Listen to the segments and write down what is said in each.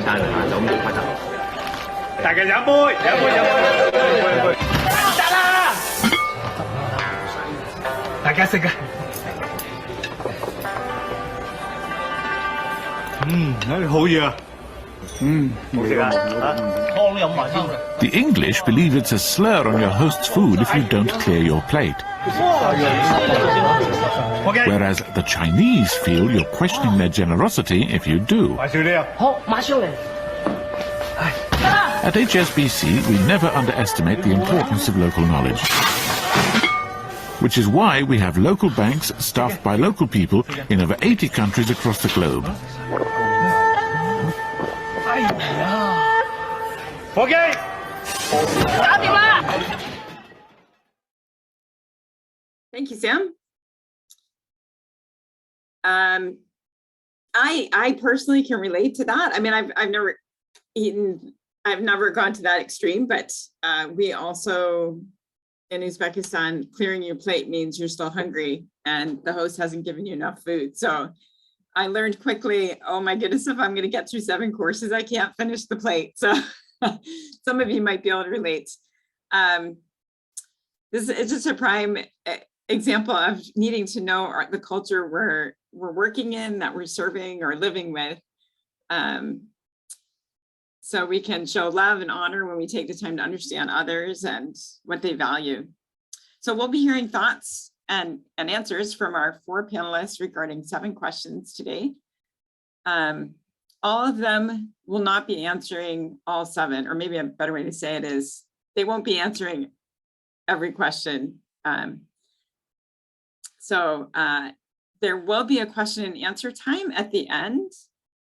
餐下酒麵開頭。大家飲杯，飲杯，飲杯，得啦！大家食啊！好嘢啊！好食啊！湯飲埋先。The English believe it's a slur on your host's food if you don't clear your plate. Whereas the Chinese feel you're questioning their generosity if you do. 買少啲啊！好，馬上嚟。 At HSBC, we never underestimate the importance of local knowledge. Which is why we have local banks staffed by local people in over 80 countries across the globe. Okay. Thank you, Sam. I personally can relate to that. I mean, I've never eaten. I've never gone to that extreme, but we also, in Uzbekistan, clearing your plate means you're still hungry and the host hasn't given you enough food. So I learned quickly, oh my goodness, if I'm going to get through 7 courses, I can't finish the plate. So some of you might be able to relate. This is just a prime example of needing to know the culture we're working in, that we're serving or living with. So we can show love and honor when we take the time to understand others and what they value. So we'll be hearing thoughts and answers from our 4 panelists regarding 7 questions today. All of them will not be answering all 7, or maybe a better way to say it is they won't be answering every question. So there will be a question and answer time at the end.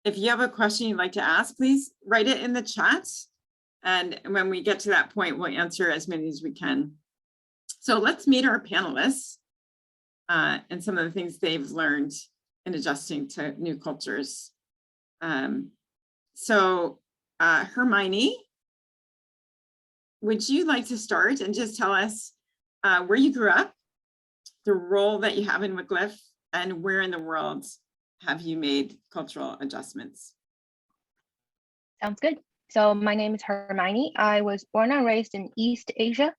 If you have a question you'd like to ask, please write it in the chat. And when we get to that point, we'll answer as many as we can. So let's meet our panelists and some of the things they've learned in adjusting to new cultures. Hermione, would you like to start and just tell us where you grew up, the role that you have in Wycliffe, and where in the world have you made cultural adjustments? Sounds good. So my name is Hermione. I was born and raised in East Asia.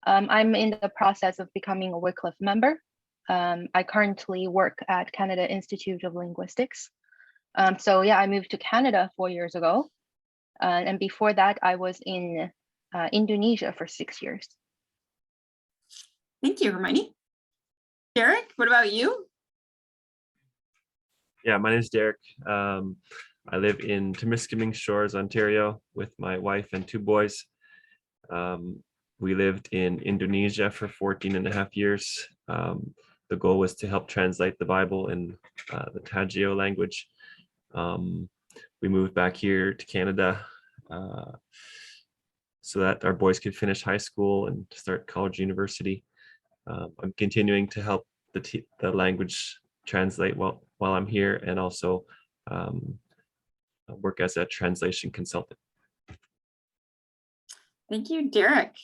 I'm in the process of becoming a Wycliffe member. I currently work at Canada Institute of Linguistics. I moved to Canada 4 years ago. And before that, I was in Indonesia for 6 years. Thank you, Hermione. Derek, what about you? Yeah, my name is Derek. I live in Timiskaming Shores, Ontario, with my wife and 2 boys. We lived in Indonesia for 14 and a half years. The goal was to help translate the Bible in the Tagio language. We moved back here to Canada so that our boys could finish high school and start college, university. I'm continuing to help the language translate while I'm here, and also work as a translation consultant. Thank you, Derek.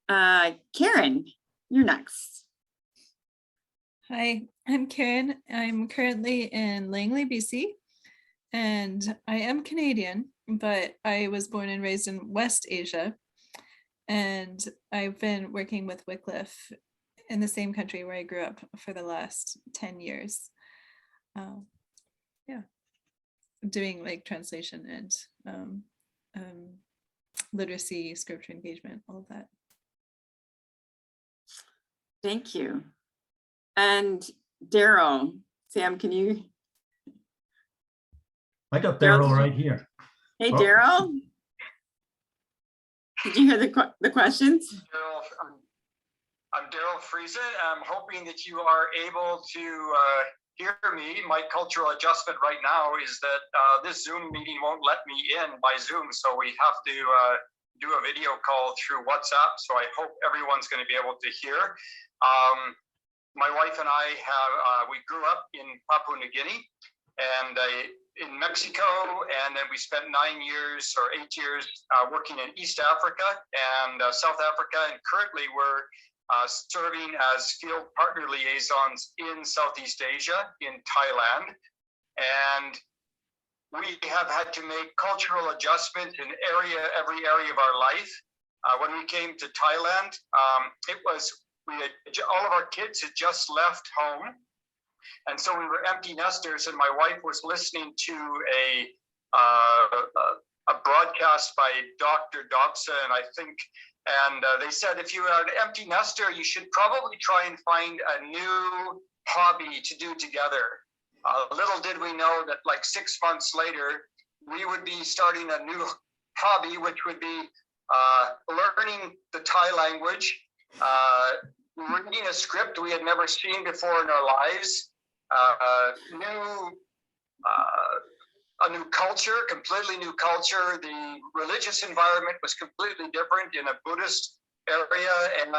Karen, you're next. Hi, I'm Karen. I'm currently in Langley, BC, and I am Canadian, but I was born and raised in West Asia, and I've been working with Wycliffe in the same country where I grew up for the last 10 years. Doing like translation and literacy, scripture engagement, all of that. Thank you. And Daryl, Sam, can you? I got Daryl right here. Hey, Daryl. Did you hear the questions? I'm Daryl Friese. I'm hoping that you are able to hear me. My cultural adjustment right now is that this Zoom meeting won't let me in by Zoom, so we have to do a video call through WhatsApp. So I hope everyone's going to be able to hear. My wife and I we grew up in Papua New Guinea and in Mexico, and then we spent 9 years or 8 years working in East Africa and South Africa, and currently we're serving as field partner liaisons in Southeast Asia, in Thailand. And we have had to make cultural adjustments in every area of our life. When we came to Thailand, all of our kids had just left home. And so we were empty nesters, and my wife was listening to a broadcast by Dr. Dobson, I think. And they said, if you are an empty nester, you should probably try and find a new hobby to do together. Little did we know that like 6 months later, we would be starting a new hobby, which would be learning the Thai language, reading a script we had never seen before in our lives, a new culture, completely new culture. The religious environment was completely different in a Buddhist area. And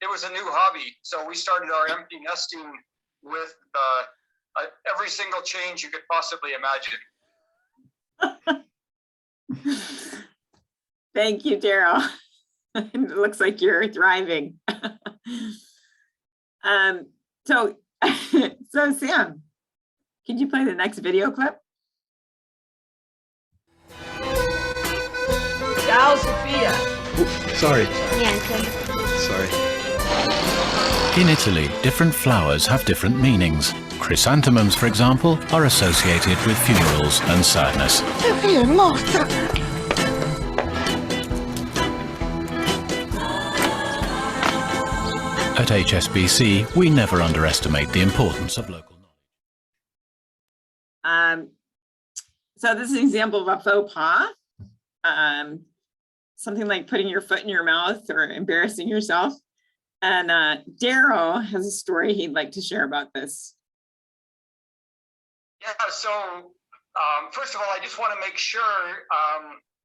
it was a new hobby. So we started our empty nesting with every single change you could possibly imagine. Thank you, Daryl. It looks like you're thriving. So Sam, could you play the next video clip? Ciao, Sophia. Sorry. Niente. Sorry. In Italy, different flowers have different meanings. Chrysanthemums, for example, are associated with funerals and sadness. At HSBC, we never underestimate the importance of local knowledge. So this is an example of a faux pas. Something like putting your foot in your mouth or embarrassing yourself. And Daryl has a story he'd like to share about this. Yeah, so first of all, I just want to make sure,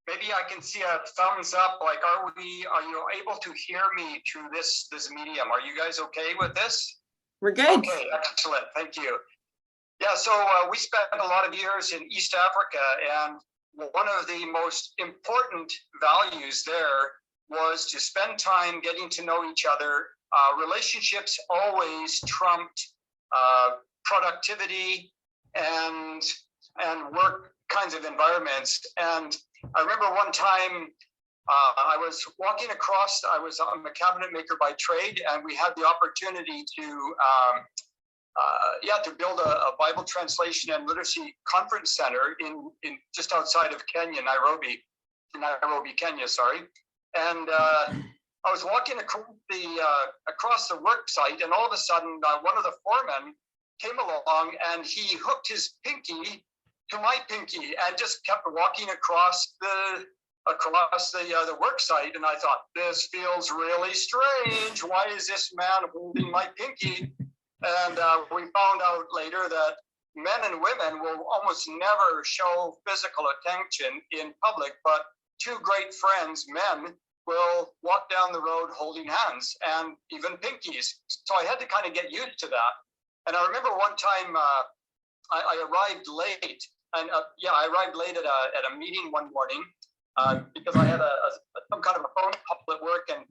maybe I can see a thumbs up, like are you able to hear me through this medium? Are you guys okay with this? We're good. Okay, excellent, thank you. Yeah, so we spent a lot of years in East Africa, and one of the most important values there was to spend time getting to know each other. Relationships always trumped productivity and work kinds of environments. And I remember one time I was walking across, I'm a cabinet maker by trade, and we had the opportunity to build a Bible translation and literacy conference center in just outside of Kenya, Nairobi, Kenya, sorry. And I was walking across the work site, and all of a sudden one of the foremen came along and he hooked his pinky to my pinky and just kept walking across the work site. And I thought, this feels really strange. Why is this man holding my pinky? And we found out later that men and women will almost never show physical attention in public, but two great friends, men, will walk down the road holding hands and even pinkies. So I had to kind of get used to that. And I remember one time I arrived late, and I arrived late at a meeting one morning because I had some kind of a phone call at work, and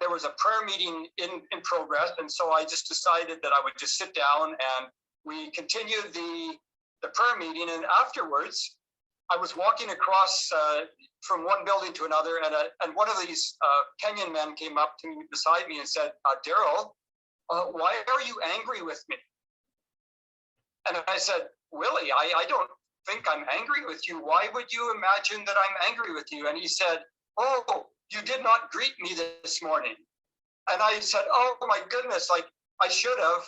there was a prayer meeting in progress. And so I just decided that I would just sit down, and we continued the prayer meeting. And afterwards, I was walking across from one building to another, and one of these Kenyan men came up to me beside me and said, Daryl, why are you angry with me? And I said, Willie, I don't think I'm angry with you. Why would you imagine that I'm angry with you? And he said, oh, you did not greet me this morning. And I said, oh my goodness, like I should have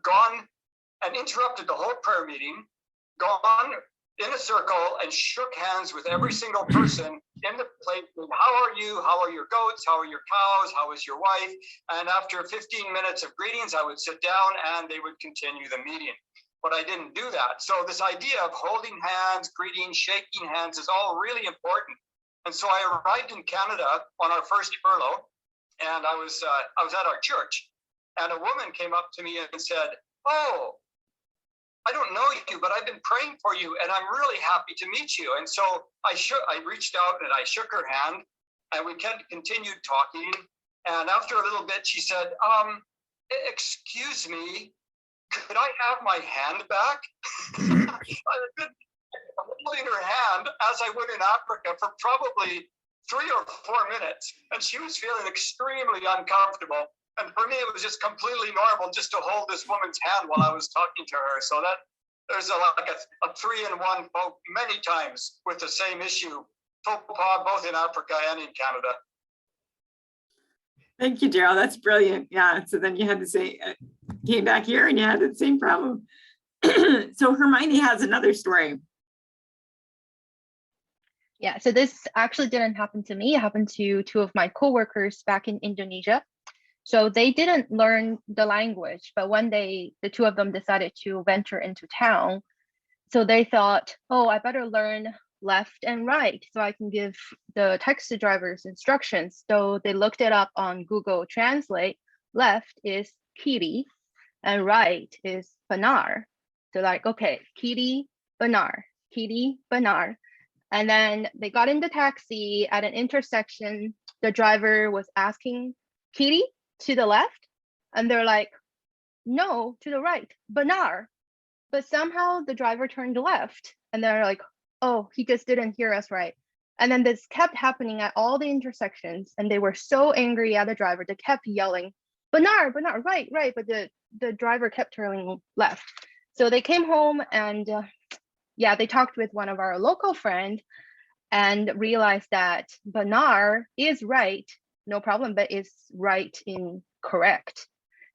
gone and interrupted the whole prayer meeting, gone in a circle and shook hands with every single person in the place. How are you? How are your goats? How are your cows? How is your wife? And after 15 minutes of greetings, I would sit down and they would continue the meeting. But I didn't do that. So this idea of holding hands, greeting, shaking hands is all really important. And so I arrived in Canada on our first furlough, and I was at our church, and a woman came up to me and said, oh, I don't know you, but I've been praying for you, and I'm really happy to meet you. And so I reached out and I shook her hand, and we continued talking. And after a little bit, she said, excuse me, could I have my hand back? I've been holding her hand as I would in Africa for probably 3 or 4 minutes, and she was feeling extremely uncomfortable. And for me, it was just completely normal just to hold this woman's hand while I was talking to her. So that there's like a 3-in-1 many times with the same issue, faux pas, both in Africa and in Canada. Thank you, Daryl. That's brilliant. Yeah. So then you had to say, came back here and you had the same problem. So Hermione has another story. Yeah, so this actually didn't happen to me. It happened to 2 of my coworkers back in Indonesia. So they didn't learn the language, but one day the 2 of them decided to venture into town. So they thought, oh, I better learn left and right so I can give the taxi drivers instructions. So they looked it up on Google Translate. Left is kiri and right is benar. So like, okay, kiri, benar, kiri, benar. And then they got in the taxi at an intersection. The driver was asking, kiri, to the left? And they're like, no, to the right, benar. But somehow the driver turned left. And they're like, oh, he just didn't hear us right. And then this kept happening at all the intersections. And they were so angry at the driver. They kept yelling, benar, benar, right, right. But the driver kept turning left. So they came home and yeah, they talked with one of our local friends and realized that benar is right, no problem, but is right incorrect.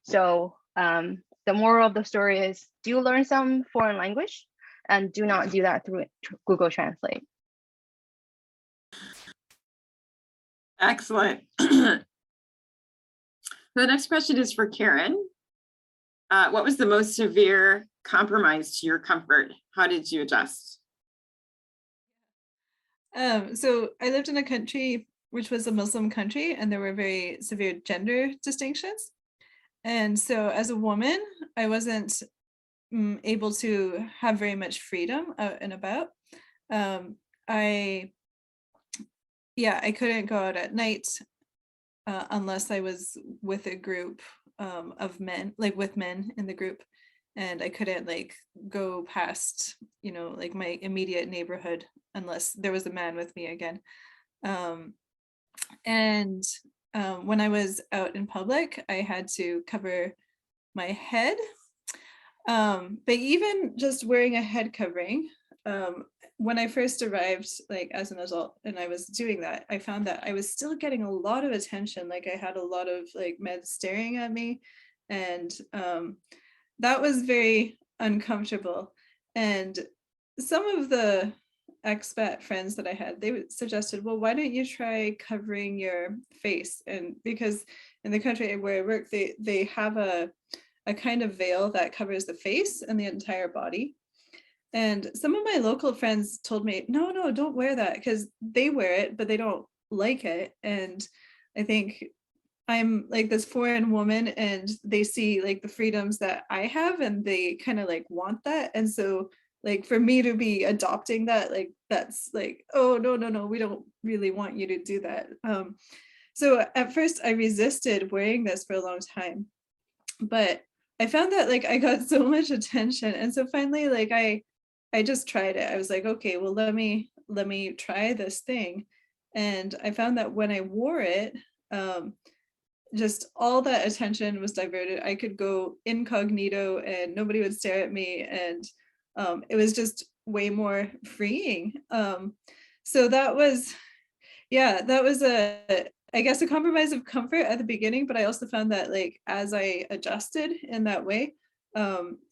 So the moral of the story is do learn some foreign language and do not do that through Google Translate. Excellent. The next question is for Karen. What was the most severe compromise to your comfort? How did you adjust? So I lived in a country which was a Muslim country, and there were very severe gender distinctions. And so as a woman, I wasn't able to have very much freedom out and about. I couldn't go out at night unless I was with a group of men, like with men in the group. And I couldn't like go past, you know, like my immediate neighborhood unless there was a man with me again. When I was out in public, I had to cover my head. But even just wearing a head covering, when I first arrived, like as an adult, and I was doing that, I found that I was still getting a lot of attention. Like I had a lot of like men staring at me, and that was very uncomfortable. And some of the expat friends that I had, they suggested, well, why don't you try covering your face? And because in the country where I work, they have a kind of veil that covers the face and the entire body. And some of my local friends told me, no, don't wear that, because they wear it, but they don't like it. And I think I'm like this foreign woman and they see like the freedoms that I have and they kind of like want that. And so like for me to be adopting that, like that's like, oh, no, we don't really want you to do that. So at first I resisted wearing this for a long time, but I found that like I got so much attention. And so finally, like I just tried it. I was like, okay, well, let me try this thing. And I found that when I wore it, just all that attention was diverted. I could go incognito and nobody would stare at me. And it was just way more freeing. So that was I guess a compromise of comfort at the beginning, but I also found that like as I adjusted in that way,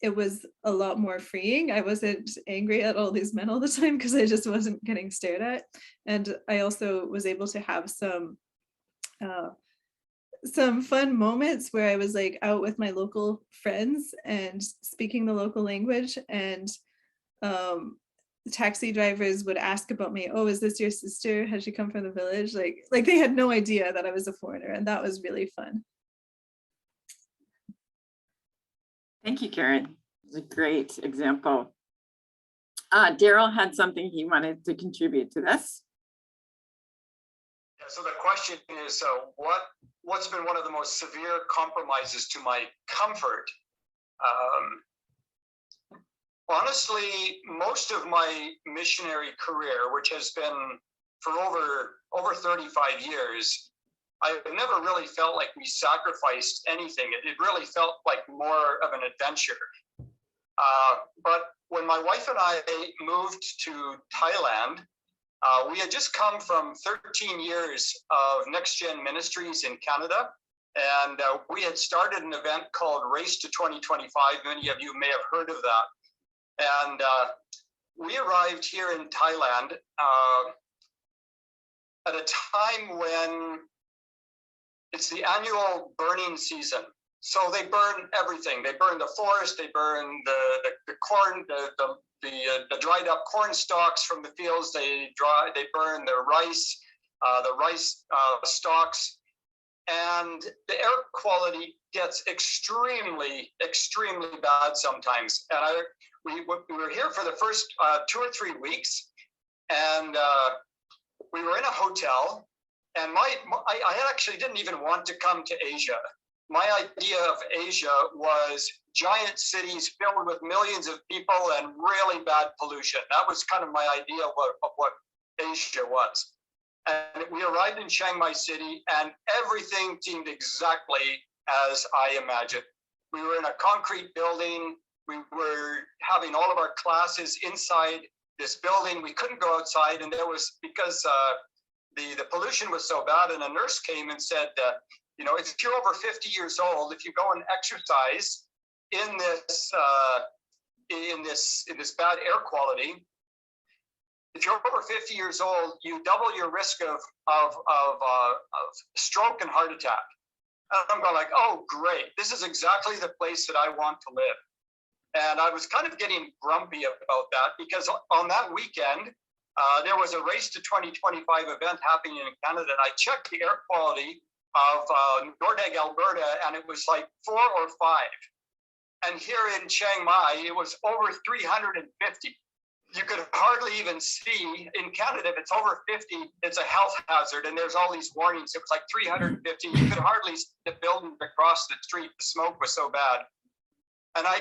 it was a lot more freeing. I wasn't angry at all these men all the time because I just wasn't getting stared at. And I also was able to have some fun moments where I was like out with my local friends and speaking the local language, and taxi drivers would ask about me. Oh, is this your sister? Has she come from the village? Like they had no idea that I was a foreigner, and that was really fun. Thank you, Karen. It's a great example. Daryl had something he wanted to contribute to this. Yeah, so the question is, what's been one of the most severe compromises to my comfort Honestly, most of my missionary career, which has been for over 35 years, I've never really felt like we sacrificed anything. It really felt like more of an adventure. But when my wife and I moved to Thailand, we had just come from 13 years of Next Gen Ministries in Canada. And we had started an event called Race to 2025. Many of you may have heard of that. And we arrived here in Thailand at a time when it's the annual burning season. So they burn everything. They burn the forest, they burn the corn, the dried up corn stalks from the fields, they burn the rice stalks. And the air quality gets extremely, extremely bad sometimes. And we were here for the first 2 or 3 weeks, and we were in a hotel. And I actually didn't even want to come to Asia. My idea of Asia was giant cities filled with millions of people and really bad pollution. That was kind of my idea of what Asia was. And we arrived in Chiang Mai City, and everything seemed exactly as I imagined. We were in a concrete building. We were having all of our classes inside this building. We couldn't go outside, and there was, because the pollution was so bad, and a nurse came and said, you know, if you're over 50 years old, if you go and exercise in this bad air quality, if you're over 50 years old, you double your risk of stroke and heart attack. And I'm going like, oh, great. This is exactly the place that I want to live. And I was kind of getting grumpy about that, because on that weekend, there was a Race to 2025 event happening in Canada. And I checked the air quality of Nordegg, Alberta, and it was like 4 or 5. And here in Chiang Mai, it was over 350. You could hardly even see in Canada, if it's over 50, it's a health hazard, and there's all these warnings. It was like 350. You could hardly see the building across the street. The smoke was so bad. And I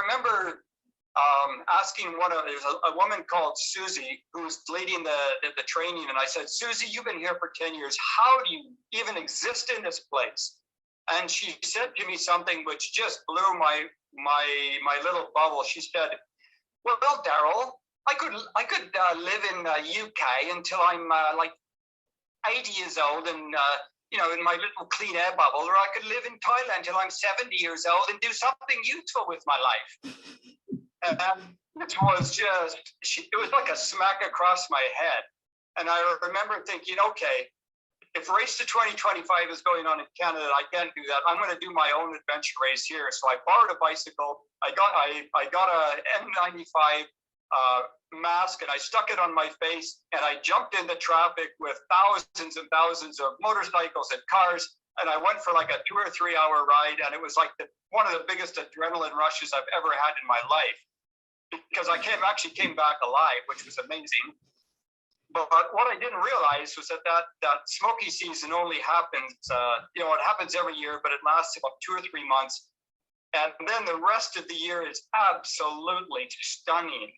remember asking there's a woman called Susie who's leading the training, and I said, Susie, you've been here for 10 years. How do you even exist in this place? And she said to me something which just blew my little bubble. She said, well, Daryl, I could live in UK until I'm like 80 years old and you know, in my little clean air bubble, or I could live in Thailand till I'm 70 years old and do something useful with my life. And it was just, it was like a smack across my head. And I remember thinking, okay, if Race to 2025 is going on in Canada, I can't do that. I'm going to do my own adventure race here. So I borrowed a bicycle. I got a N95 mask, and I stuck it on my face, and I jumped into traffic with thousands and thousands of motorcycles and cars. And I went for like a 2 or 3 hour ride. And it was like one of the biggest adrenaline rushes I've ever had in my life, because I actually came back alive, which was amazing. But what I didn't realize was that smoky season only happens, you know, it happens every year, but it lasts about 2 or 3 months. And then the rest of the year is absolutely stunning.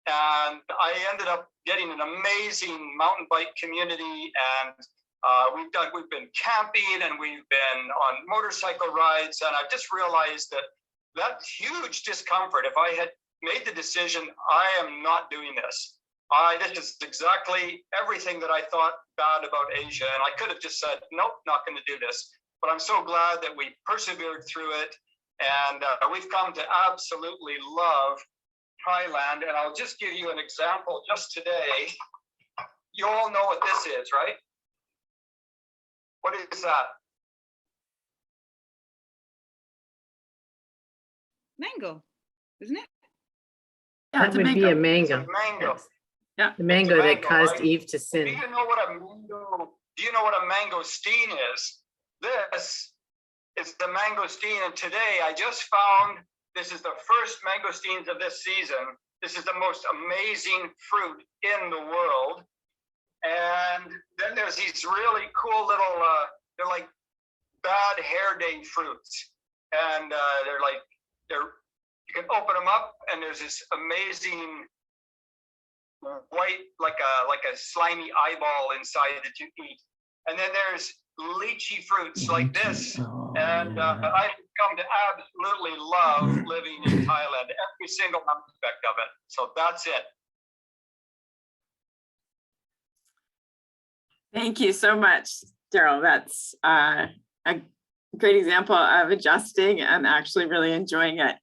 And I ended up getting an amazing mountain bike community, and we've been camping, and we've been on motorcycle rides. And I've just realized that huge discomfort. If I had made the decision, I am not doing this. This is exactly everything that I thought bad about Asia. And I could have just said, nope, not going to do this. But I'm so glad that we persevered through it. And we've come to absolutely love Thailand. And I'll just give you an example just today. You all know what this is, right? What is that? Mango, isn't it? Yeah, That would be a mango. It's a mango. Yeah. The mango It's a that caused right? Eve to Do sin. you know what a mangosteen is? This is the mangosteen, and today I just found this is the first mangosteens of this season. This is the most amazing fruit in the world. And then there's these really cool little, they're like bad hair day fruits, and they're you can open them up and there's this amazing white, like a slimy eyeball inside that you eat. And then there's lychee fruits like this. And I've come to absolutely love living in Thailand, every single aspect of it. So that's it. Thank you so much, Daryl. That's a great example of adjusting and actually really enjoying it.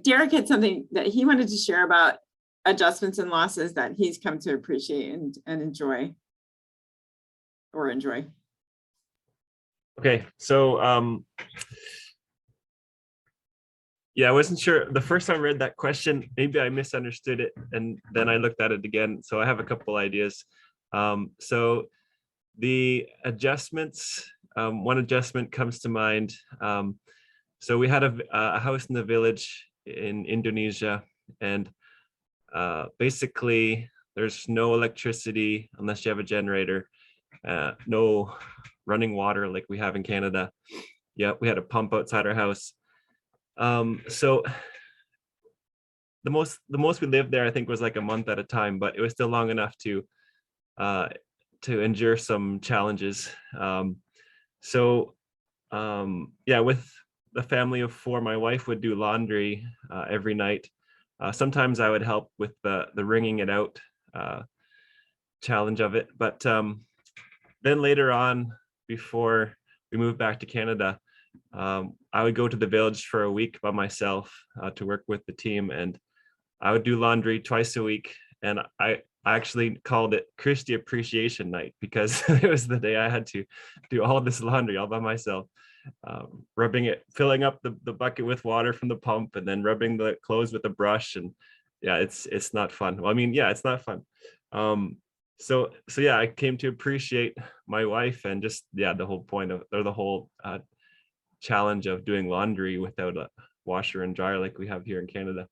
Derek had something that he wanted to share about adjustments and losses that he's come to appreciate and enjoy. Okay, so yeah, I wasn't sure the first time I read that question, maybe I misunderstood it, and then I looked at it again. So I have a couple ideas. So the adjustments, one adjustment comes to mind. So we had a house in the village in Indonesia, and basically there's no electricity unless you have a generator, no running water like we have in Canada. Yeah, we had a pump outside our house. So the most we lived there, I think, was like a month at a time, but it was still long enough to endure some challenges. Yeah, with the family of 4, my wife would do laundry every night. Sometimes I would help with the wringing it out challenge of it. But then later on, before we moved back to Canada, I would go to the village for a week by myself to work with the team, and I would do laundry twice a week. And I actually called it Christie Appreciation Night because it was the day I had to do all this laundry all by myself, rubbing it, filling up the bucket with water from the pump, and then rubbing the clothes with a brush. And yeah, it's not fun. Well, I mean, yeah, it's not fun. So yeah, I came to appreciate my wife and just, yeah, the whole point of, or the whole challenge of doing laundry without a washer and dryer like we have here in Canada.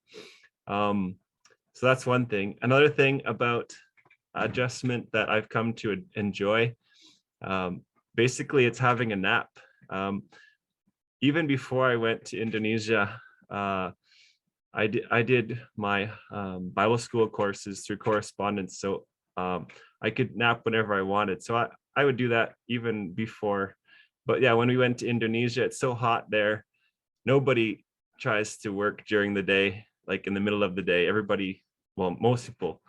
So that's one thing. Another thing about adjustment that I've come to enjoy, basically it's having a nap. Even before I went to Indonesia, I did my Bible school courses through correspondence. So I could nap whenever I wanted. So I would do that even before. But yeah, when we went to Indonesia, it's so hot there. Nobody tries to work during the day, like in the middle of the day. Everybody, well, most people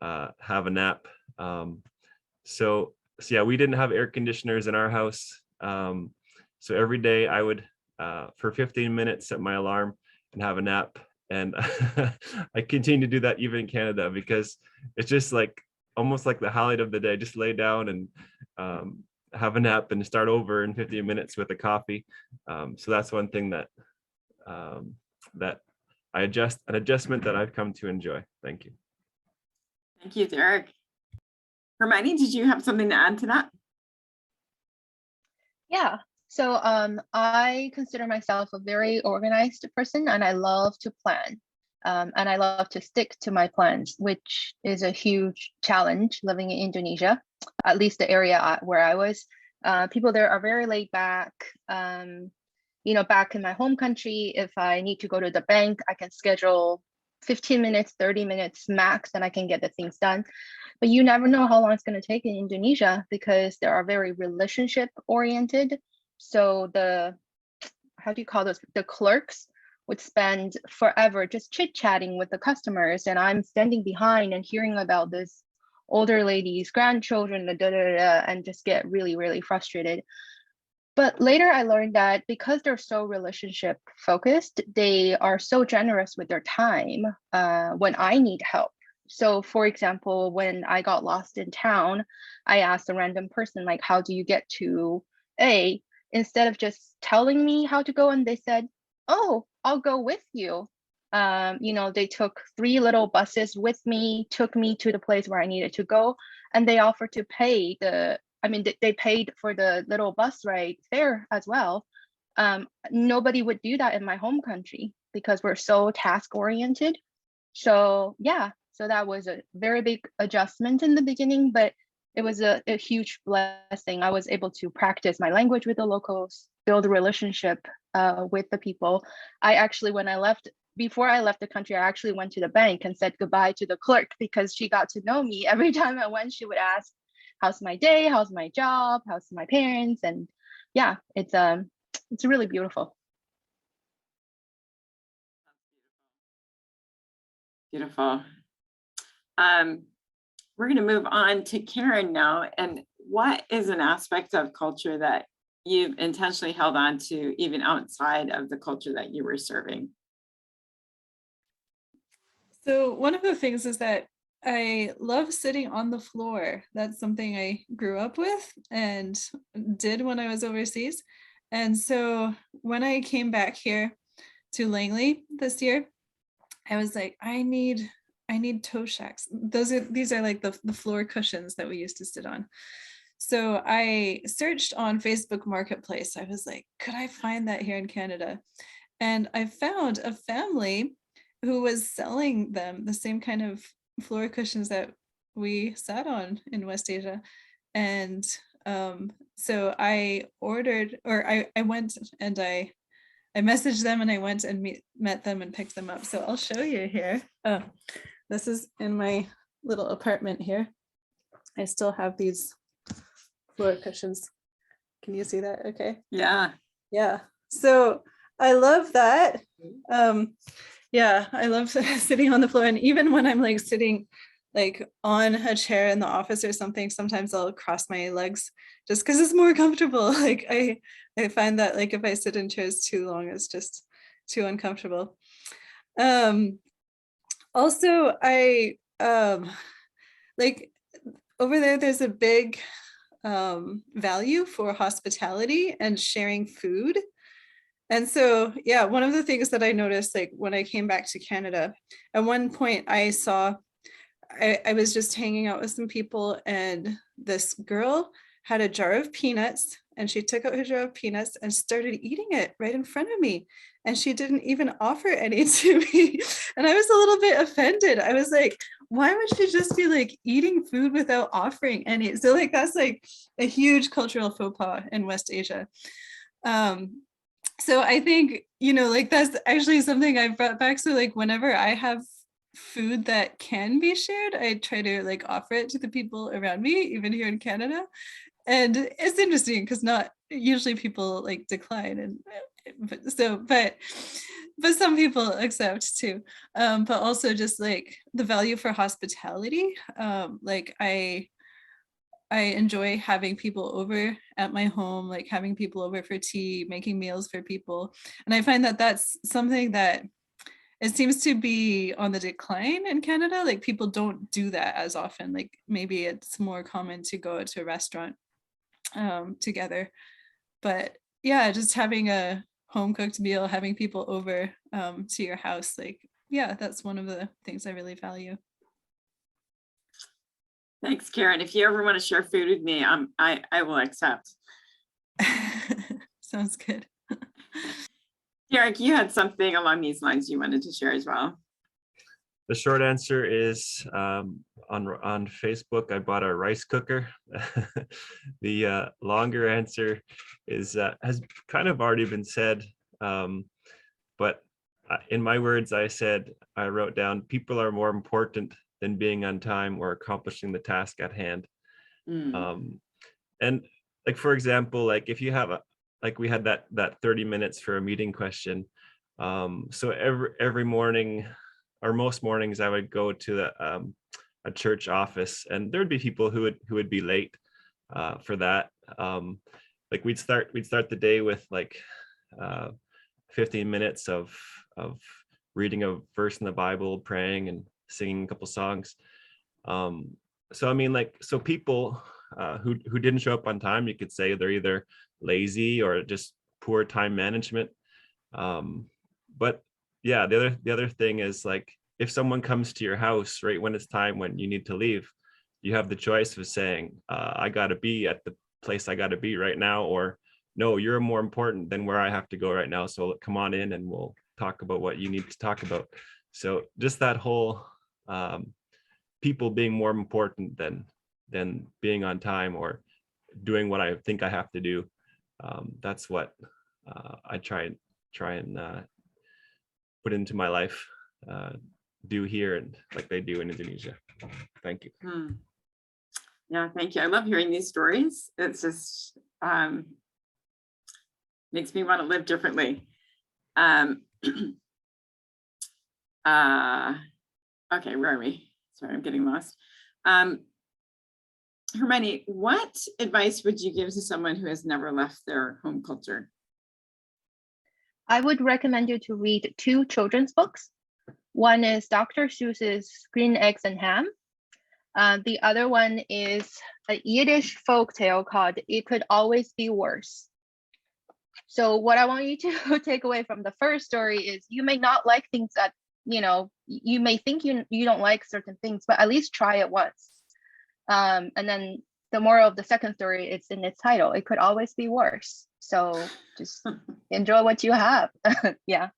have a nap. So yeah, we didn't have air conditioners in our house. So every day I would, for 15 minutes, set my alarm and have a nap. And I continue to do that even in Canada because it's just like almost like the highlight of the day. Just lay down and have a nap and start over in 15 minutes with a coffee. So that's one thing that that an adjustment that I've come to enjoy. Thank you. Thank you, Derek. Hermione, did you have something to add to that? Yeah. So I consider myself a very organized person, and I love to plan. And I love to stick to my plans, which is a huge challenge living in Indonesia, at least the area where I was. People there are very laid back. You know, back in my home country, if I need to go to the bank, I can schedule 15 minutes, 30 minutes max, and I can get the things done. But you never know how long it's going to take in Indonesia because they are very relationship oriented. So how do you call those? The clerks would spend forever just chit-chatting with the customers, and I'm standing behind and hearing about this older lady's grandchildren, and just get really, really frustrated. But later I learned that because they're so relationship focused, they are so generous with their time when I need help. So for example, when I got lost in town, I asked a random person, like, how do you get to A? Instead of just telling me how to go, and they said, oh, I'll go with you. You know, they took 3 little buses with me, took me to the place where I needed to go, and they offered to pay they paid for the little bus ride fare as well. Nobody would do that in my home country because we're so task oriented. So yeah, so that was a very big adjustment in the beginning, but it was a huge blessing. I was able to practice my language with the locals, build a relationship with the people. I actually, when I left before I left the country, I actually went to the bank and said goodbye to the clerk because she got to know me. Every time I went, she would ask, how's my day? How's my job? How's my parents? And yeah, it's really beautiful. Beautiful. We're going to move on to Karen now. And what is an aspect of culture that you've intentionally held on to even outside of the culture that you were serving? So one of the things is that I love sitting on the floor. That's something I grew up with and did when I was overseas. And so when I came back here to Langley this year, I was like, I need toe shacks. These are like the floor cushions that we used to sit on. So I searched on Facebook Marketplace. I was like, could I find that here in Canada? And I found a family who was selling them, the same kind of floor cushions that we sat on in West Asia. And so I ordered, or I went and I messaged them and I went and met them and picked them up. So I'll show you here. Oh, this is in my little apartment here. I still have these floor cushions. Can you see that? Okay. Yeah. Yeah. So I love that. Yeah, I love sitting on the floor. And even when I'm like sitting like on a chair in the office or something, sometimes I'll cross my legs just because it's more comfortable. Like I find that like if I sit in chairs too long, it's just too uncomfortable. Also, I like over there's a big value for hospitality and sharing food. And so, yeah, one of the things that I noticed, like when I came back to Canada, at one point I saw, I was just hanging out with some people and this girl had a jar of peanuts and she took out her jar of peanuts and started eating it right in front of me. And she didn't even offer any to me. And I was a little bit offended. I was like, why would she just be like eating food without offering any? So like, that's like a huge cultural faux pas in West Asia. So I think, you know, like that's actually something I've brought back. So like whenever I have food that can be shared, I try to like offer it to the people around me, even here in Canada. And it's interesting because not usually people like decline, and but some people accept too. But also just like the value for hospitality. Like I enjoy having people over at my home, like having people over for tea, making meals for people. And I find that that's something that it seems to be on the decline in Canada. Like people don't do that as often. Like maybe it's more common to go to a restaurant together. But yeah, just having a home cooked meal, having people over to your house, like, yeah, that's one of the things I really value. Thanks, Karen. If you ever want to share food with me, I will accept. Sounds good. Derek, you had something along these lines you wanted to share as well. The short answer is on Facebook, I bought a rice cooker. The longer answer is has kind of already been said, but in my words, I wrote down, people are more important than being on time or accomplishing the task at hand. And like, for example, like if you have like we had that 30 minutes for a meeting question. So every morning, or most mornings, I would go to a church office, and there'd be people who would be late for that. Like we'd start the day with like 15 minutes of reading a verse in the Bible, praying and singing a couple songs. So I mean, like, so people who didn't show up on time, you could say they're either lazy or just poor time management. But yeah, the other thing is, like, if someone comes to your house right when it's time when you need to leave, you have the choice of saying, I got to be at the place I got to be right now, or no, you're more important than where I have to go right now. So come on in and we'll talk about what you need to talk about. So just that whole people being more important than being on time or doing what I think I have to do. That's what I try and put into my life, do here and like they do in Indonesia. Thank you. Yeah, thank you. I love hearing these stories. It's just makes me want to live differently. Okay, where are we? Sorry, I'm getting lost. Hermione, what advice would you give to someone who has never left their home culture? I would recommend you to read 2 children's books. One is Dr. Seuss's Green Eggs and Ham. The other one is a Yiddish folktale called It Could Always Be Worse. So what I want you to take away from the first story is you may not like things that, you know, you may think you don't like certain things, but at least try it once. And then the moral of the second story, it's in its title. It could always be worse. So just enjoy what you have. Yeah.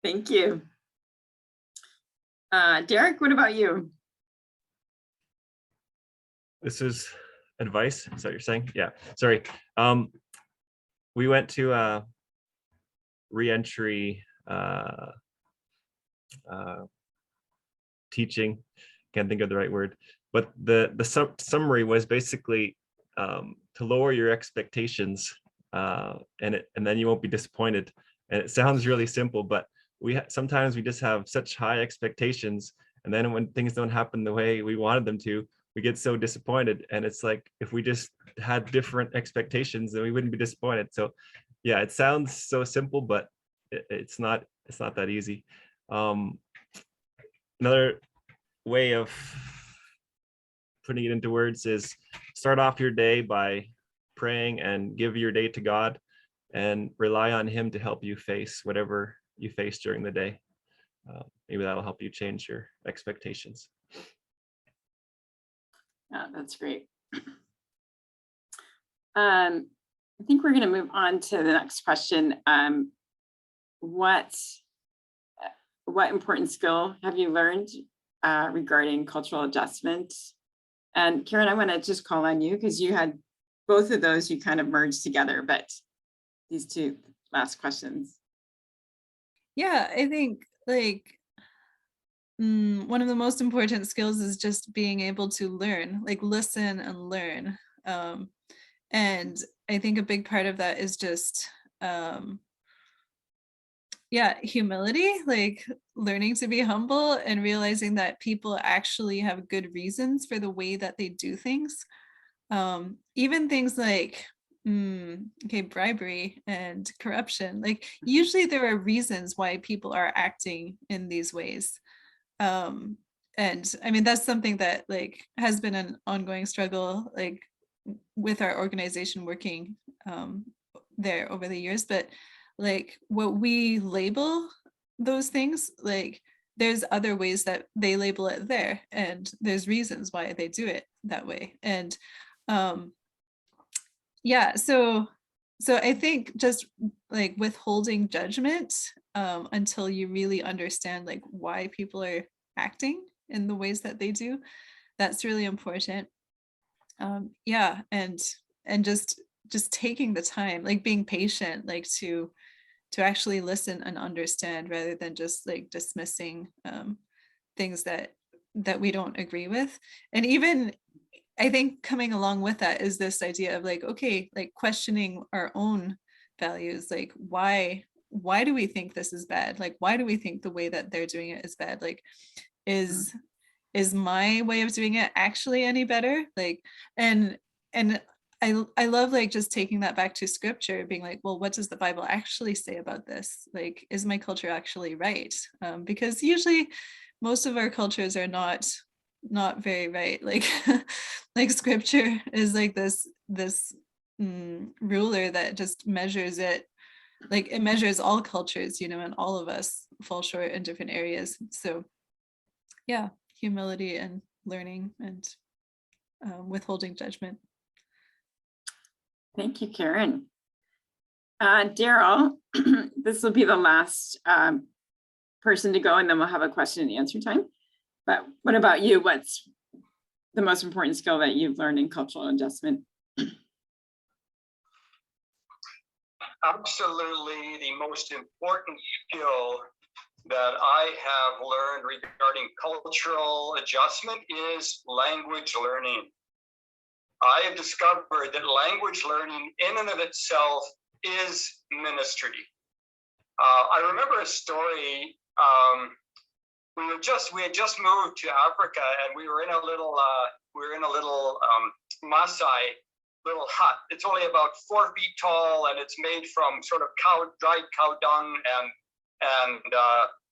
Thank you. Derek, what about you? This is advice. Is that what you're saying? Yeah. Sorry. We went to a re-entry teaching. Can't think of the right word, but the summary was basically to lower your expectations, and then you won't be disappointed. And it sounds really simple, but sometimes we just have such high expectations, and then when things don't happen the way we wanted them to, we get so disappointed. And it's like, if we just had different expectations, then we wouldn't be disappointed. So yeah, it sounds so simple, but it's not that easy. Another way of putting it into words is start off your day by praying and give your day to God and rely on Him to help you face whatever you face during the day. Maybe that'll help you change your expectations. Yeah, that's great. I think we're going to move on to the next question. What important skill have you learned regarding cultural adjustment? And Karen, I want to just call on you because you had both of those, you kind of merged together, but these 2 last questions. Yeah, I think like one of the most important skills is just being able to learn, like listen and learn. And I think a big part of that is just humility, like learning to be humble and realizing that people actually have good reasons for the way that they do things. Even things like bribery and corruption, like usually there are reasons why people are acting in these ways. And I mean, that's something that like has been an ongoing struggle, like with our organization working there over the years. But like what we label those things, like there's other ways that they label it there, and there's reasons why they do it that way. And so I think just like withholding judgment until you really understand like why people are acting in the ways that they do, that's really important. And just taking the time, like being patient, like to actually listen and understand rather than just like dismissing things that we don't agree with. And even I think coming along with that is this idea of like, okay, like questioning our own values, like why do we think this is bad? Like, why do we think the way that they're doing it is bad? Like, is my way of doing it actually any better? Like, and I love like just taking that back to scripture, being like, well, what does the Bible actually say about this? Like, is my culture actually right? Because usually most of our cultures are not very right. Like like scripture is like this ruler that just measures it, like it measures all cultures, you know, and all of us fall short in different areas. So yeah, humility and learning and withholding judgment. Thank you, Karen. Daryl, this will be the last person to go, and then we'll have a question and answer time. But what about you? What's the most important skill that you've learned in cultural adjustment? absolutely the most important skill that I have learned regarding cultural adjustment is language learning. I have discovered that language learning in and of itself is ministry. I remember a story. We had just moved to Africa, and we were in a little Maasai little hut. It's only about 4 feet tall, and it's made from sort of dried cow dung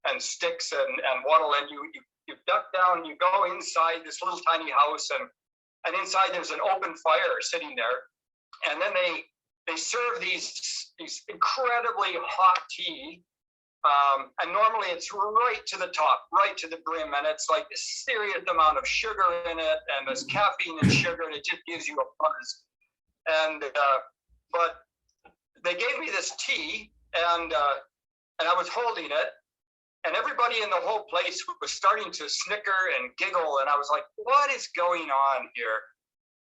and sticks and wattle. And you duck down, you go inside this little tiny house, and inside there's an open fire sitting there, and then they serve these incredibly hot tea. And normally it's right to the top, right to the brim, and it's like a serious amount of sugar in it, and there's caffeine and sugar, and it just gives you a buzz. And but they gave me this tea, and I was holding it, and everybody in the whole place was starting to snicker and giggle, and I was like, "What is going on here?"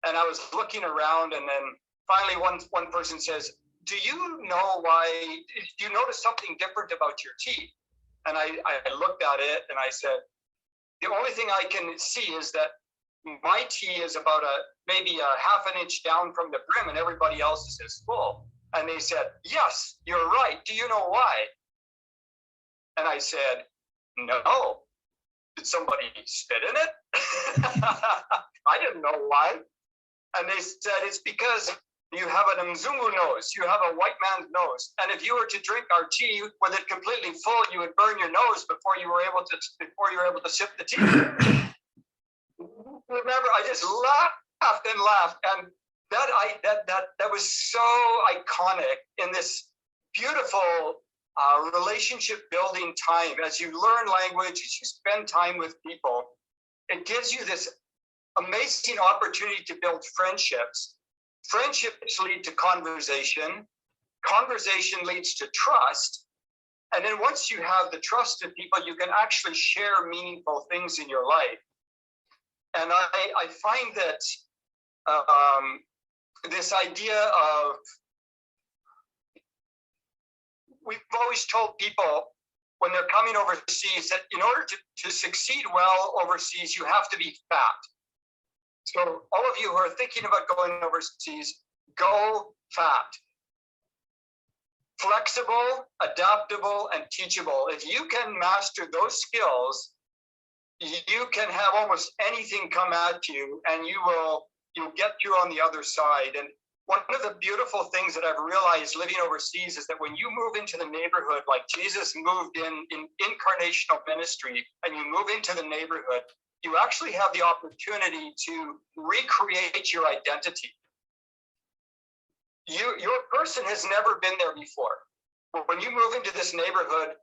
And I was looking around, and then finally one person says, "Do you know why? Do you notice something different about your tea?" And I looked at it and I said, "The only thing I can see is that my tea is about maybe a half an inch down from the brim, and everybody else's is full." And they said, "Yes, you're right. Do you know why?" And I said, "No. Did somebody spit in it?" I didn't know why. And they said, "It's because you have an Mzungu nose. You have a white man's nose. And if you were to drink our tea with it completely full, you would burn your nose before you were able to sip the tea." Remember, I just laughed and laughed, and that was so iconic in this beautiful relationship building time. As you learn language, as you spend time with people, it gives you this amazing opportunity to build friendships. Friendships lead to conversation. Conversation leads to trust. And then once you have the trust of people, you can actually share meaningful things in your life. And I find that this idea of, we've always told people when they're coming overseas that in order to succeed well overseas, you have to be fat. So all of you who are thinking about going overseas, go fat. Flexible, adaptable, and teachable. If you can master those skills, you can have almost anything come at you, and you'll get through on the other side. And one of the beautiful things that I've realized living overseas is that when you move into the neighborhood, like Jesus moved in incarnational ministry, and you move into the neighborhood, you actually have the opportunity to recreate your identity. Your person has never been there before. When you move into this neighborhood,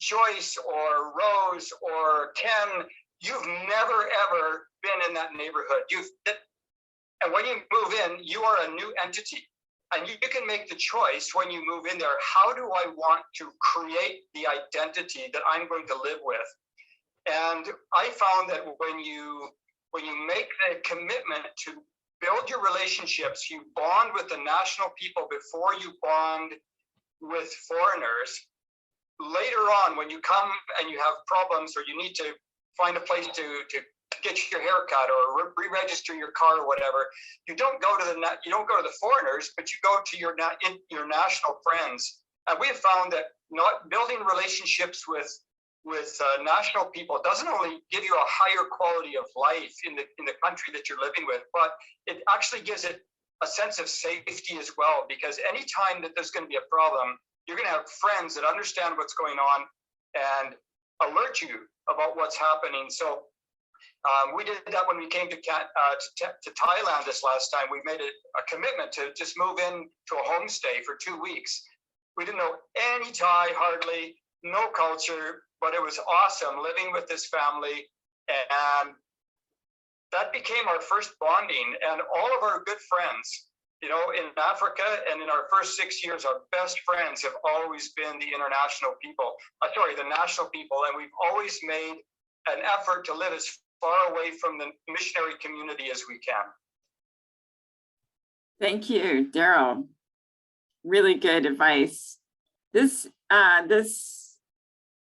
Joyce or Rose or Ken, you've never ever been in that neighborhood. And when you move in, you are a new entity. And you can make the choice when you move in there, how do I want to create the identity that I'm going to live with? And I found that when you make the commitment to build your relationships, you bond with the national people before you bond with foreigners. Later on, when you come and you have problems, or you need to find a place to get your hair cut or re-register your car or whatever, you don't go to the foreigners, but you go to your national friends. And we have found that not building relationships with national people doesn't only give you a higher quality of life in the country that you're living with, but it actually gives it a sense of safety as well. Because anytime that there's going to be a problem, you're going to have friends that understand what's going on and alert you about what's happening. So we did that when we came to Thailand this last time. We made a commitment to just move in to a homestay for 2 weeks. We didn't know any Thai, hardly, no culture, but it was awesome living with this family. And that became our first bonding. And all of our good friends, in Africa and in our first 6 years, our best friends have always been the national people. And we've always made an effort to live as far away from the missionary community as we can. Thank you, Daryl. really good advice. This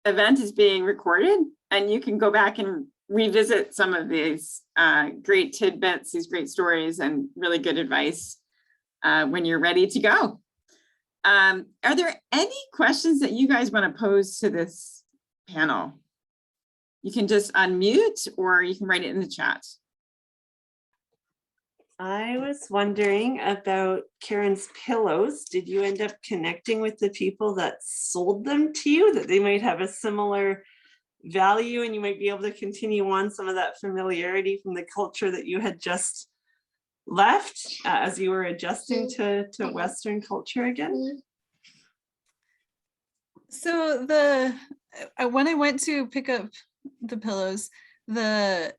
event is being recorded, and you can go back and revisit some of these great tidbits, these great stories, and really good advice when you're ready to go. Are there any questions that you guys want to pose to this panel? You can just unmute, or you can write it in the chat. I was wondering about Karen's pillows. Did you end up connecting with the people that sold them to you, that they might have a similar value and you might be able to continue on some of that familiarity from the culture that you had just left as you were adjusting to Western culture again? So when I went to pick up the pillows, the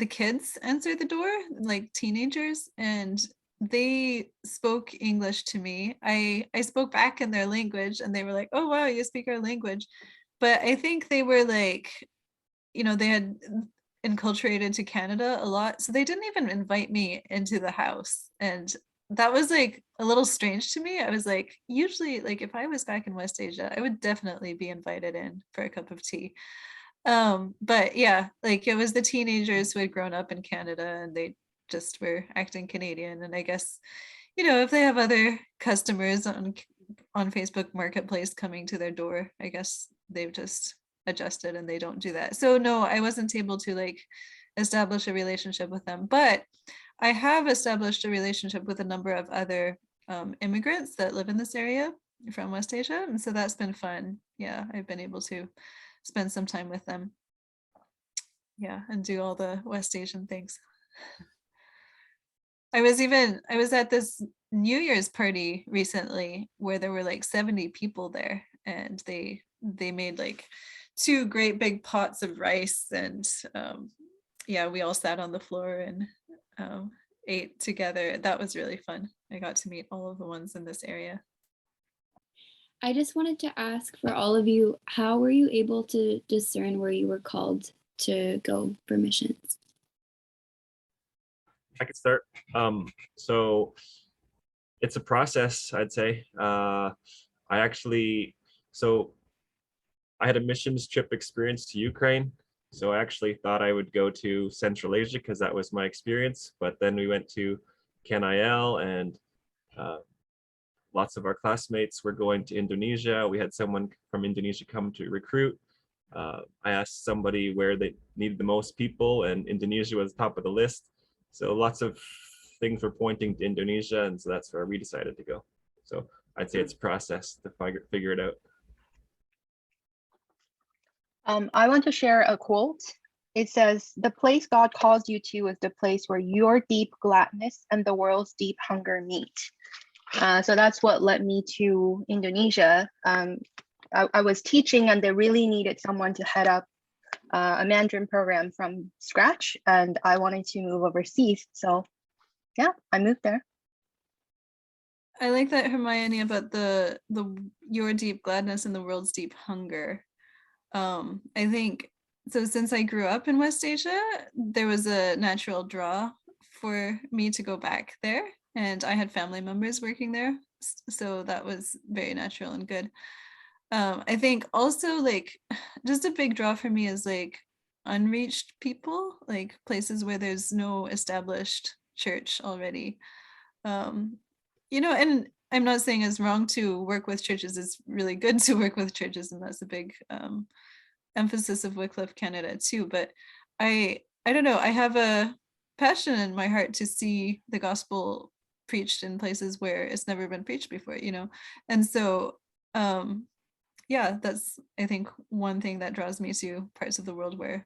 kids answered the door, like teenagers, and they spoke English to me. I spoke back in their language, and they were like, "Oh wow, you speak our language." But I think they were like, you know, they had enculturated to Canada a lot, so they didn't even invite me into the house, and that was like a little strange to me. I was like, usually, like if I was back in West Asia, I would definitely be invited in for a cup of tea. But yeah, like it was the teenagers who had grown up in Canada and they just were acting Canadian. And I guess, you know, if they have other customers on Facebook Marketplace coming to their door, I guess they've just adjusted and they don't do that. So no, I wasn't able to like establish a relationship with them, but I have established a relationship with a number of other immigrants that live in this area from West Asia. And so that's been fun. Yeah, I've been able to spend some time with them. Yeah, and do all the West Asian things. I was at this New Year's party recently where there were like 70 people there, and they made like 2 great big pots of rice, and yeah, we all sat on the floor and ate together. That was really fun. I got to meet all of the ones in this area. I just wanted to ask for all of you, how were you able to discern where you were called to go for missions? I could start. So it's a process, I'd say. I had a missions trip experience to Ukraine. So I actually thought I would go to Central Asia because that was my experience. But then we went to CanIL, and lots of our classmates were going to Indonesia. We had someone from Indonesia come to recruit. I asked somebody where they needed the most people, and Indonesia was top of the list. So lots of things were pointing to Indonesia, and so that's where we decided to go. So I'd say it's a process to figure it out. I want to share a quote. It says, "The place God calls you to is the place where your deep gladness and the world's deep hunger meet." So that's what led me to Indonesia. I was teaching, and they really needed someone to head up a Mandarin program from scratch, and I wanted to move overseas. So yeah, I moved there. I like that, Hermione, about the your deep gladness and the world's deep hunger. I think so. Since I grew up in West Asia, there was a natural draw for me to go back there, and I had family members working there, so that was very natural and good. I think also like just a big draw for me is like unreached people, like places where there's no established church already. You know, and I'm not saying it's wrong to work with churches. It's really good to work with churches, and that's a big emphasis of Wycliffe Canada too. But I don't know, I have a passion in my heart to see the gospel preached in places where it's never been preached before, you know. And so yeah, that's I think one thing that draws me to parts of the world where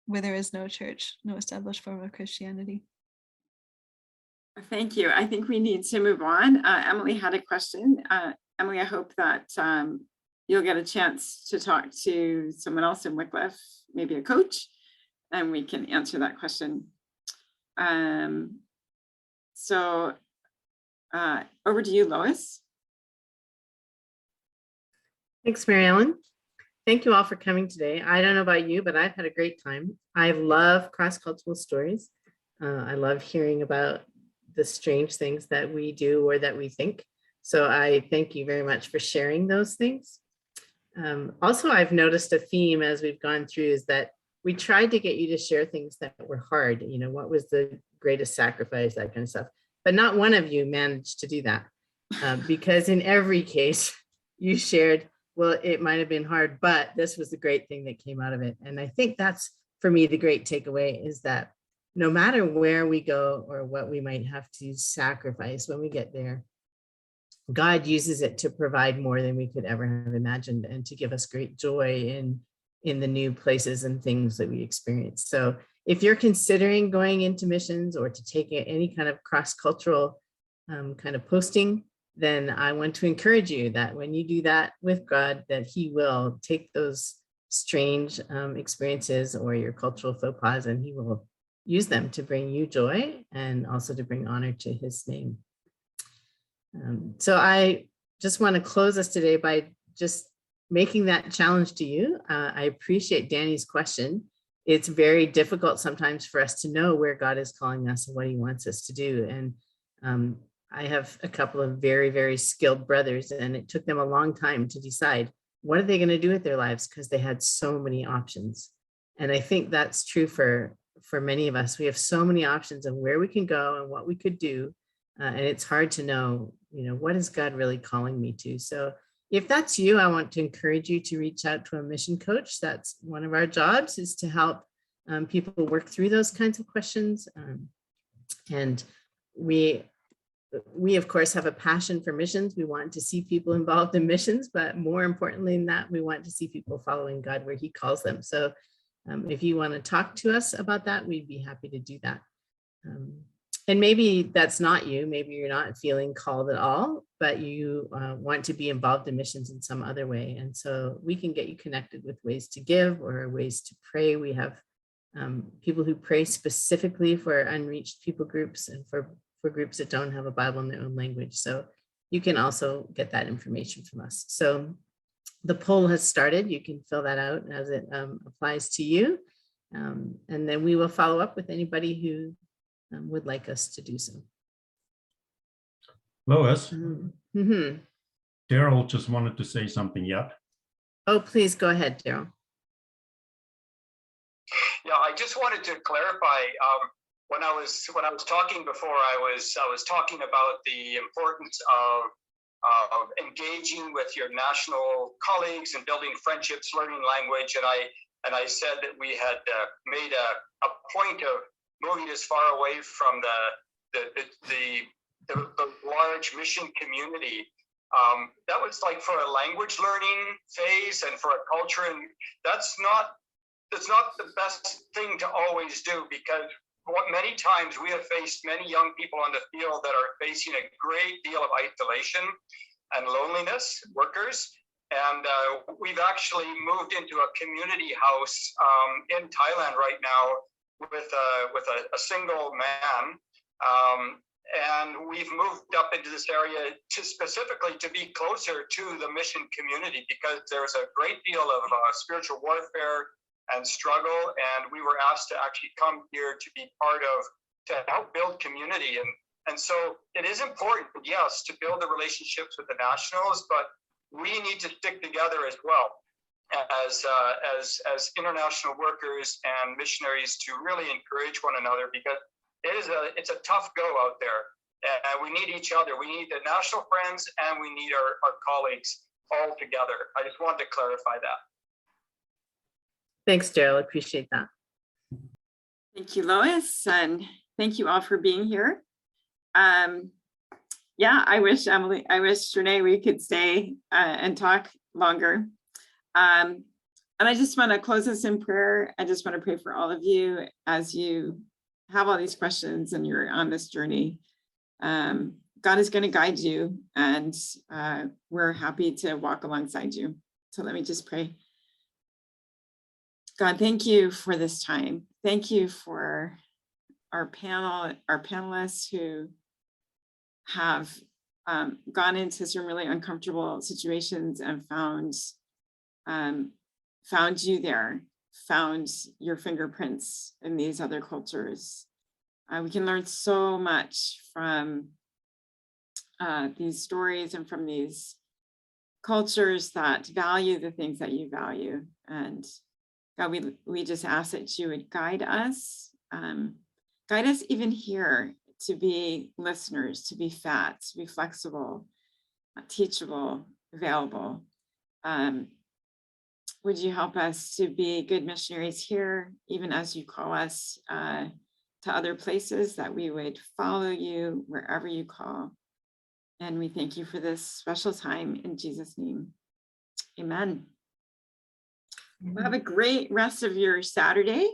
there is no church, no established form of Christianity. Thank you. I think we need to move on. Emily had a question. Emily, I hope that you'll get a chance to talk to someone else in Wycliffe, maybe a coach, and we can answer that question. So over to you, Lois. Thanks, Mary Ellen. Thank you all for coming today. I don't know about you, but I've had a great time. I love cross-cultural stories. I love hearing about the strange things that we do or that we think. So I thank you very much for sharing those things. Also, I've noticed a theme as we've gone through is that we tried to get you to share things that were hard. You know, what was the greatest sacrifice, that kind of stuff. But not one of you managed to do that because in every case you shared, well, it might have been hard, but this was the great thing that came out of it. And I think that's, for me, the great takeaway is that no matter where we go or what we might have to sacrifice when we get there, God uses it to provide more than we could ever have imagined and to give us great joy in the new places and things that we experience. So if you're considering going into missions or to take any kind of cross-cultural kind of posting, then I want to encourage you that when you do that with God, that he will take those strange experiences or your cultural faux pas, and he will use them to bring you joy and also to bring honor to his name. So I just want to close us today by just making that challenge to you. I appreciate Danny's question. It's very difficult sometimes for us to know where God is calling us and what he wants us to do. And I have a couple of very, very skilled brothers, and it took them a long time to decide what are they going to do with their lives because they had so many options. And I think that's true for many of us. We have so many options of where we can go and what we could do. And it's hard to know, you know, what is God really calling me to? So if that's you, I want to encourage you to reach out to a mission coach. That's one of our jobs, is to help people work through those kinds of questions. And we of course have a passion for missions. We want to see people involved in missions, but more importantly than that, we want to see people following God where he calls them. So if you want to talk to us about that, we'd be happy to do that. And maybe that's not you, maybe you're not feeling called at all, but you want to be involved in missions in some other way. And so we can get you connected with ways to give or ways to pray. We have people who pray specifically for unreached people groups and for groups that don't have a Bible in their own language. So you can also get that information from us. So the poll has started. You can fill that out as it applies to you. And then we will follow up with anybody who would like us to do so. Lois, Mm-hmm. Daryl just wanted to say something yet. Oh, please go ahead, Daryl. Yeah, I just wanted to clarify. When I was talking before, I was talking about the importance of engaging with your national colleagues and building friendships, learning language, and I said that we had made a point of moving as far away from the large mission community. That was like for a language learning phase and for a culture, and that's not the best thing to always do, because many times we have faced many young people on the field that are facing a great deal of isolation and loneliness, workers. And we've actually moved into a community house in Thailand right now with a single man. And we've moved up into this area specifically to be closer to the mission community, because there's a great deal of spiritual warfare and struggle, and we were asked to actually come here to be part of, to help build community. And so it is important, yes, to build the relationships with the nationals, but we need to stick together as well as international workers and missionaries to really encourage one another, because it's a tough go out there. And we need each other. We need the national friends and we need our colleagues all together. I just wanted to clarify that. Thanks, Daryl. I appreciate that. Thank you, Lois, and thank you all for being here. Yeah, I wish Renee, we could stay and talk longer. And I just want to close this in prayer. I just want to pray for all of you as you have all these questions and you're on this journey. God is going to guide you, and we're happy to walk alongside you. So let me just pray. God, thank you for this time. Thank you for our panelists who have gone into some really uncomfortable situations and found you there, found your fingerprints in these other cultures. We can learn so much from these stories and from these cultures that value the things that you value. And God, we just ask that you would guide us even here to be listeners, to be fed, to be flexible, teachable, available. Would you help us to be good missionaries here, even as you call us to other places, that we would follow you wherever you call. And we thank you for this special time in Jesus' name. Amen. Well, have a great rest of your Saturday.